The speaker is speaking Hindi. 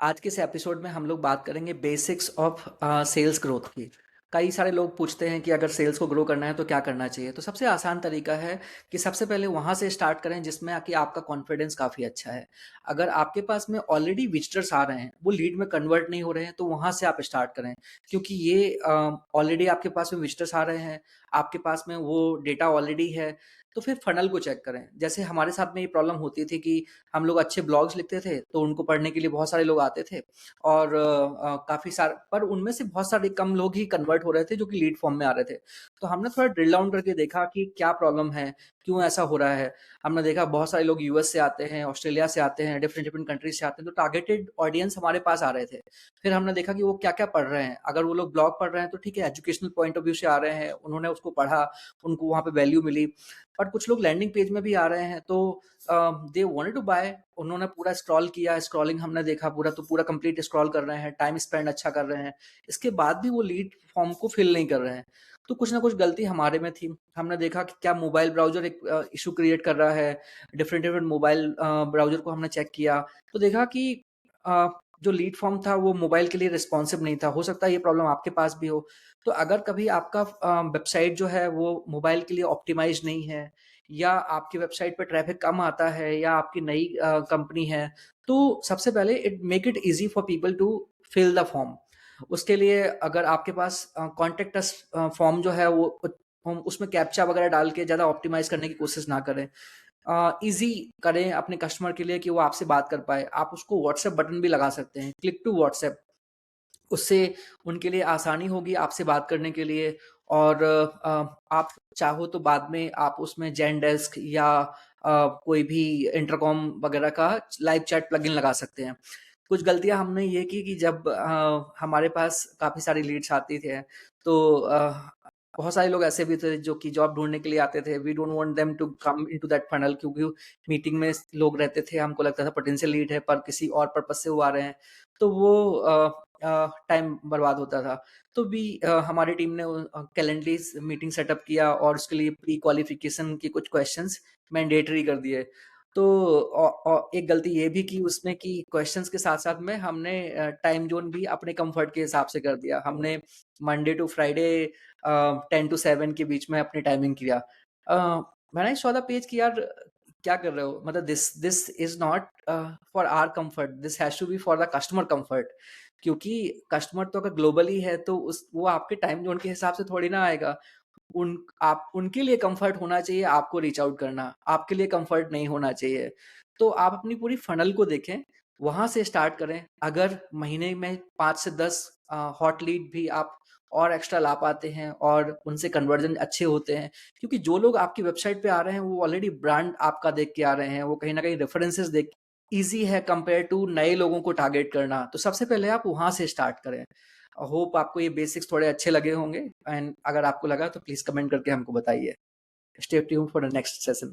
आज के इस एपिसोड में हम लोग बात करेंगे बेसिक्स ऑफ सेल्स ग्रोथ की। कई सारे लोग पूछते हैं कि अगर सेल्स को ग्रो करना है तो क्या करना चाहिए। तो सबसे आसान तरीका है कि सबसे पहले वहाँ से स्टार्ट करें जिसमें कि आपका कॉन्फिडेंस काफ़ी अच्छा है। अगर आपके पास में ऑलरेडी विजिटर्स आ रहे हैं, वो लीड में कन्वर्ट नहीं हो रहे हैं, तो वहाँ से आप स्टार्ट करें। क्योंकि ये ऑलरेडी आपके पास में विजिटर्स आ रहे हैं, आपके पास में वो डेटा ऑलरेडी है। तो फिर फनल को चेक करें। जैसे हमारे साथ में ये प्रॉब्लम होती थी कि हम लोग अच्छे ब्लॉग्स लिखते थे, तो उनको पढ़ने के लिए बहुत सारे लोग आते थे और काफ़ी सारे, पर उनमें से बहुत सारे कम लोग ही कन्वर्ट हो रहे थे जो कि लीड फॉर्म में आ रहे थे। तो हमने थोड़ा ड्रिल डाउन करके देखा कि क्या प्रॉब्लम है, क्यों ऐसा हो रहा है। हमने देखा बहुत सारे लोग यूएस से आते हैं, ऑस्ट्रेलिया से आते हैं, डिफरेंट डिफरेंट कंट्रीज से आते हैं, तो टारगेटेड ऑडियंस हमारे पास आ रहे थे। फिर हमने देखा कि वो क्या क्या पढ़ रहे हैं। अगर वो लोग ब्लॉग पढ़ रहे हैं तो ठीक है, एजुकेशनल पॉइंट ऑफ व्यू से आ रहे हैं, उन्होंने उसको पढ़ा, उनको वहाँ पे वैल्यू मिली। बट कुछ लोग लैंडिंग पेज में भी आ रहे हैं, तो दे वांटेड टू बाय। उन्होंने पूरा स्क्रॉल किया, स्क्रॉलिंग हमने देखा पूरा, तो पूरा कंप्लीट स्क्रॉल कर रहे हैं, टाइम स्पेंड अच्छा कर रहे हैं। इसके बाद भी वो लीड फॉर्म को फिल नहीं कर रहे हैं। तो कुछ ना कुछ गलती हमारे में थी। हमने देखा कि क्या मोबाइल ब्राउजर एक इशू क्रिएट कर रहा है। डिफरेंट डिफरेंट मोबाइल ब्राउजर को हमने चेक किया, तो देखा कि अ, जो लीड फॉर्म था वो मोबाइल के लिए रिस्पॉन्सिव नहीं था। हो सकता है ये प्रॉब्लम आपके पास भी हो। तो अगर कभी आपका वेबसाइट जो है वो मोबाइल के लिए ऑप्टिमाइज नहीं है, या आपकी वेबसाइट पे ट्रैफिक कम आता है, या आपकी नई कंपनी है, तो सबसे पहले it make it easy for people to fill the form. उसके लिए अगर आपके पास कॉन्टेक्ट अस फॉर्म जो है वो हम उसमें कैप्चा वगैरह डाल के ज़्यादा ऑप्टिमाइज करने की कोशिश ना करें। ईजी करें अपने कस्टमर के लिए कि वो आपसे बात कर पाए। आप उसको व्हाट्सएप बटन भी लगा सकते हैं, क्लिक टू व्हाट्सएप। उससे उनके लिए आसानी होगी आपसे बात करने के लिए। और आप चाहो तो बाद में आप उसमें ज़ेनडेस्क या कोई भी इंटरकॉम वगैरह का लाइव चैट प्लगइन लगा सकते हैं। कुछ गलतियाँ हमने ये की कि जब हमारे पास काफ़ी सारी लीड्स आती थे, तो बहुत सारे लोग ऐसे भी थे जो कि जॉब ढूँढने के लिए आते थे। We don't want them to come into that funnel, क्योंकि मीटिंग में लोग रहते थे, हमको लगता था पोटेंशियल लीड है पर किसी और पर्पज़ से वो आ रहे हैं। तो वो टाइम बर्बाद होता था। तो भी हमारी टीम ने कैलेंडलीज़ मीटिंग सेटअप किया और उसके लिए प्री क्वालिफ़िकेशन के कुछ क्वेश्चंस मैंडेटरी कर दिए। तो एक गलती ये भी की उसमें कि क्वेश्चंस के साथ-साथ में हमने टाइम ज़ोन भी अपने कम्फ़र्ट के हिसाब से कर दिया। हमने मंडे टू फ्राइडे 10 टू 7 के बीच में अपनी टाइमिंग किया। When I saw the page कि यार क्या कर रहे हो? मतलब this this is not for our comfort, this has to be for the customer comfort. क्योंकि कस्टमर तो अगर ग्लोबली है तो उस वो आपके टाइम ज़ोन के हिसाब से थोड़ी ना आएगा। आप उनके लिए कंफर्ट होना चाहिए आपको रीच आउट करना, आपके लिए कंफर्ट नहीं होना चाहिए। तो आप अपनी पूरी फ़नल को देखें, वहाँ से स्टार्ट करें। अगर महीने में 5 से 10 हॉट लीड भी आप और एक्स्ट्रा ला पाते हैं और उनसे कन्वर्जन अच्छे होते हैं, क्योंकि जो लोग आपकी वेबसाइट पे आ रहे हैं वो ऑलरेडी ब्रांड आपका देख के आ रहे हैं, वो कहीं न कहीं रेफरेंसेस देख। ईज़ी है कंपेयर टू नए लोगों को टारगेट करना, तो सबसे पहले आप वहाँ से स्टार्ट करें। होप आपको ये बेसिक्स थोड़े अच्छे लगे होंगे, एंड अगर आपको लगा तो प्लीज़ कमेंट करके हमको बताइए। Stay tuned for the next session.